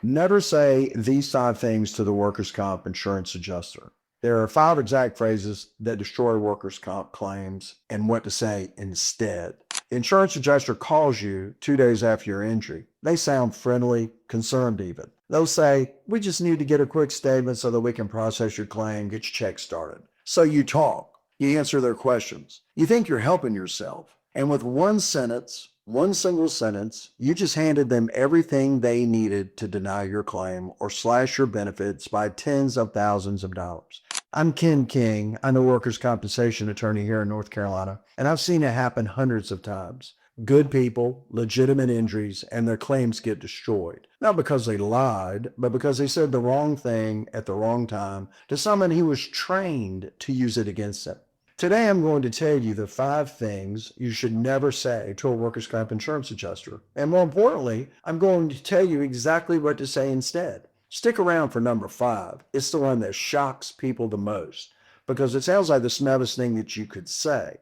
Never say these 5 things to the workers' comp insurance adjuster. There are 5 exact phrases that destroy workers' comp claims and what to say instead. The insurance adjuster calls you 2 days after your injury. They sound friendly, concerned even. They'll say, "We just need to get a quick statement so that we can process your claim, get your check started." So you talk. You answer their questions. You think you're helping yourself. And with one single sentence, you just handed them everything they needed to deny your claim or slash your benefits by tens of thousands of dollars. I'm Ken King. I'm a workers' compensation attorney here in North Carolina, and I've seen it happen hundreds of times. Good people, legitimate injuries, and their claims get destroyed. Not because they lied, but because they said the wrong thing at the wrong time to someone who was trained to use it against them. Today, I'm going to tell you the 5 things you should never say to a workers' comp insurance adjuster. And more importantly, I'm going to tell you exactly what to say instead. Stick around for number 5. It's the one that shocks people the most because it sounds like the smartest thing that you could say.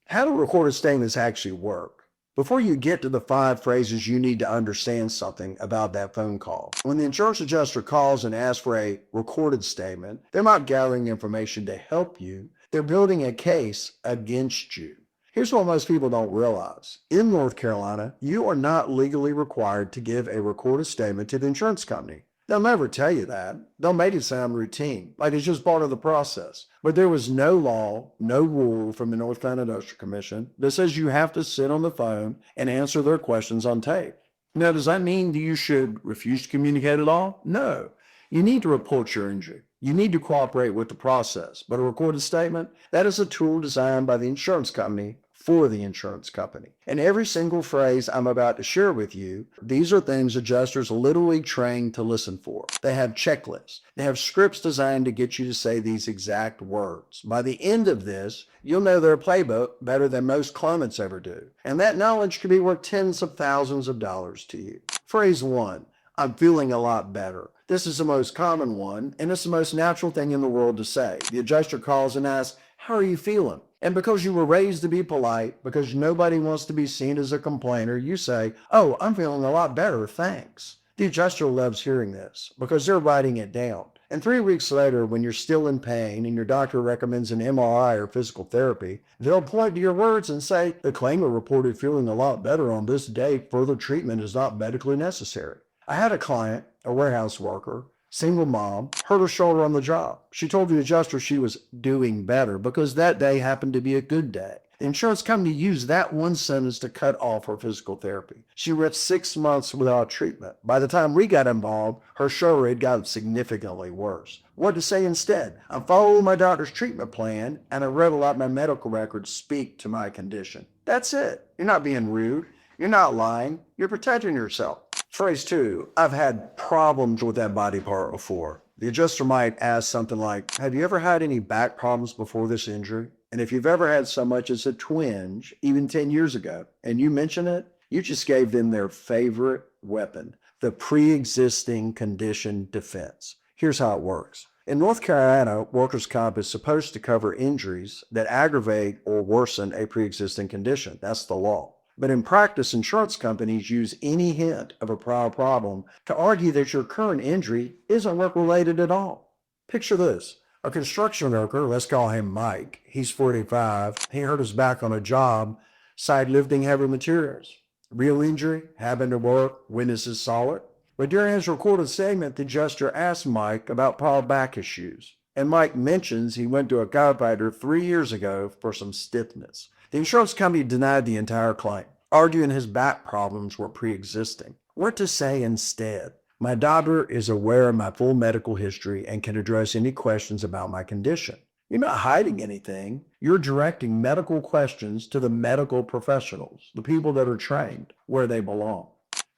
How do recorded statements actually work? Before you get to the 5 phrases, you need to understand something about that phone call. When the insurance adjuster calls and asks for a recorded statement, they're not gathering information to help you. They're building a case against you. Here's what most people don't realize. In North Carolina, you are not legally required to give a recorded statement to the insurance company. They'll never tell you that. They'll make it sound routine, like it's just part of the process. But there was no law, no rule from the North Carolina Industrial Commission that says you have to sit on the phone and answer their questions on tape. Now, does that mean you should refuse to communicate at all? No. You need to report your injury. You need to cooperate with the process. But a recorded statement, that is a tool designed by the insurance company for the insurance company. And every single phrase I'm about to share with you, these are things adjusters literally train to listen for. They have checklists. They have scripts designed to get you to say these exact words. By the end of this, you'll know their playbook better than most claimants ever do. And that knowledge could be worth tens of thousands of dollars to you. Phrase 1. I'm feeling a lot better. This is the most common one, and it's the most natural thing in the world to say. The adjuster calls and asks, "How are you feeling?" And because you were raised to be polite, because nobody wants to be seen as a complainer, you say, "Oh, I'm feeling a lot better, thanks." The adjuster loves hearing this because they're writing it down. And 3 weeks later, when you're still in pain and your doctor recommends an MRI or physical therapy, they'll point to your words and say, "The claimant reported feeling a lot better on this date. Further treatment is not medically necessary." I had a client, a warehouse worker, single mom, hurt her shoulder on the job. She told the adjuster she was doing better because that day happened to be a good day. The insurance company used that one sentence to cut off her physical therapy. She went 6 months without treatment. By the time we got involved, her shoulder had gotten significantly worse. What to say instead? I'm following my doctor's treatment plan, and I read a lot of my medical records speak to my condition. That's it. You're not being rude. You're not lying. You're protecting yourself. Phrase 2, I've had problems with that body part before. The adjuster might ask something like, "Have you ever had any back problems before this injury?" And if you've ever had so much as a twinge, even 10 years ago, and you mention it, you just gave them their favorite weapon, the pre-existing condition defense. Here's how it works. In North Carolina, workers' comp is supposed to cover injuries that aggravate or worsen a pre-existing condition. That's the law. But in practice, insurance companies use any hint of a prior problem to argue that your current injury isn't work-related at all. Picture this. A construction worker, let's call him Mike. He's 45. He hurt his back on a job, side lifting heavy materials. Real injury, happened to work, witnesses saw it. But during his recorded statement, the adjuster asked Mike about prior back issues. And Mike mentions he went to a chiropractor 3 years ago for some stiffness. The insurance company denied the entire claim, arguing his back problems were pre-existing. What to say instead? My doctor is aware of my full medical history and can address any questions about my condition. You're not hiding anything. You're directing medical questions to the medical professionals, the people that are trained where they belong.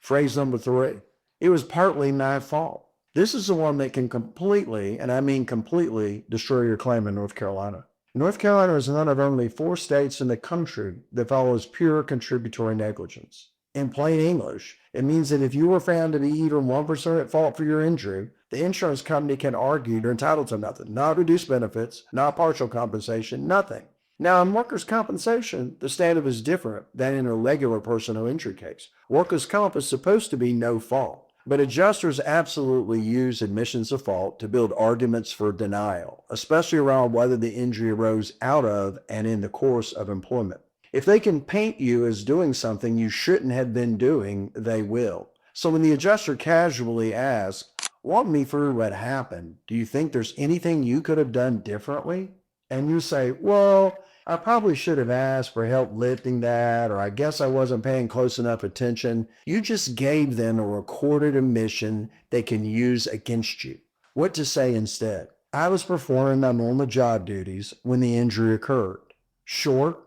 Phrase number 3. It was partly my fault. This is the one that can completely, and I mean completely, destroy your claim in North Carolina. North Carolina is one of only 4 states in the country that follows pure contributory negligence. In plain English, it means that if you were found to be even 1% at fault for your injury, the insurance company can argue you're entitled to nothing, not reduced benefits, not partial compensation, nothing. Now, in workers' compensation, the standard is different than in a regular personal injury case. Workers' comp is supposed to be no fault. But adjusters absolutely use admissions of fault to build arguments for denial, especially around whether the injury arose out of and in the course of employment. If they can paint you as doing something you shouldn't have been doing, they will. So when the adjuster casually asks, walk me through what happened, do you think there's anything you could have done differently? And you say, well, I probably should have asked for help lifting that, or I guess I wasn't paying close enough attention. You just gave them a recorded admission they can use against you. What to say instead? I was performing my normal job duties when the injury occurred. Short,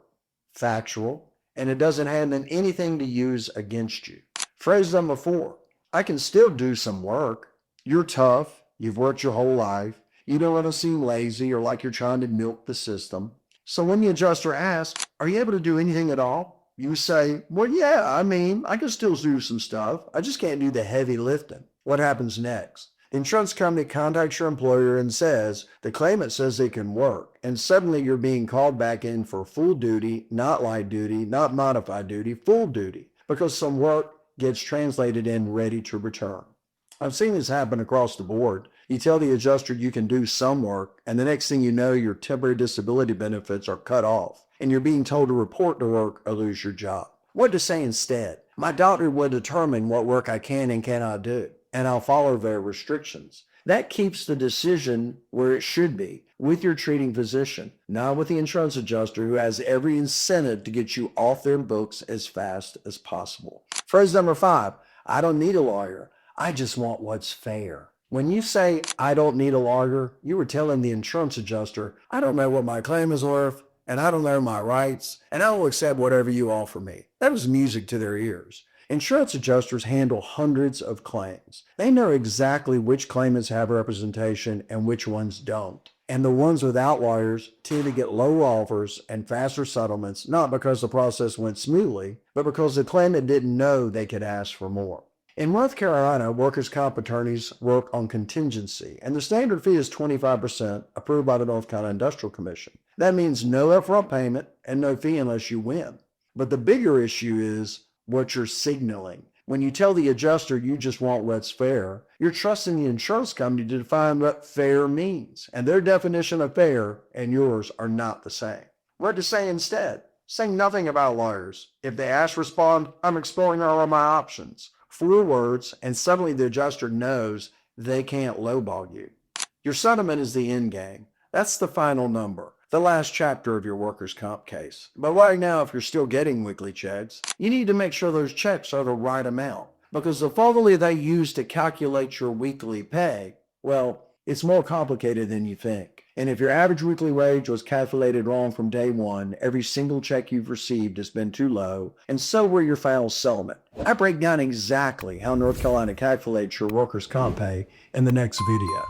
factual, and it doesn't have anything to use against you. Phrase number 4. I can still do some work. You're tough. You've worked your whole life. You don't want to seem lazy or like you're trying to milk the system. So when the adjuster asks, are you able to do anything at all? You say, well, yeah, I can still do some stuff. I just can't do the heavy lifting. What happens next? The insurance company contacts your employer and says, the claimant says they can work. And suddenly you're being called back in for full duty, not light duty, not modified duty, full duty, because some work gets translated in ready to return. I've seen this happen across the board. You tell the adjuster you can do some work, and the next thing you know, your temporary disability benefits are cut off, and you're being told to report to work or lose your job. What to say instead? My doctor will determine what work I can and cannot do, and I'll follow their restrictions. That keeps the decision where it should be, with your treating physician, not with the insurance adjuster who has every incentive to get you off their books as fast as possible. Phrase number 5, I don't need a lawyer. I just want what's fair. When you say, I don't need a lawyer, you were telling the insurance adjuster, I don't know what my claim is worth, and I don't know my rights, and I will accept whatever you offer me. That was music to their ears. Insurance adjusters handle hundreds of claims. They know exactly which claimants have representation and which ones don't. And the ones without lawyers tend to get low offers and faster settlements, not because the process went smoothly, but because the claimant didn't know they could ask for more. In North Carolina, workers' comp attorneys work on contingency, and the standard fee is 25% approved by the North Carolina Industrial Commission. That means no upfront payment and no fee unless you win. But the bigger issue is what you're signaling. When you tell the adjuster you just want what's fair, you're trusting the insurance company to define what fair means, and their definition of fair and yours are not the same. What to say instead? Say nothing about lawyers. If they ask, respond, I'm exploring all of my options. 4 words, and suddenly the adjuster knows they can't lowball you. Your settlement is the end game. That's the final number, the last chapter of your workers' comp case. But right now, if you're still getting weekly checks, you need to make sure those checks are the right amount, because the formula they use to calculate your weekly pay, well, it's more complicated than you think. And if your average weekly wage was calculated wrong from day one, every single check you've received has been too low, and so will your final settlement. I break down exactly how North Carolina calculates your workers' comp pay in the next video.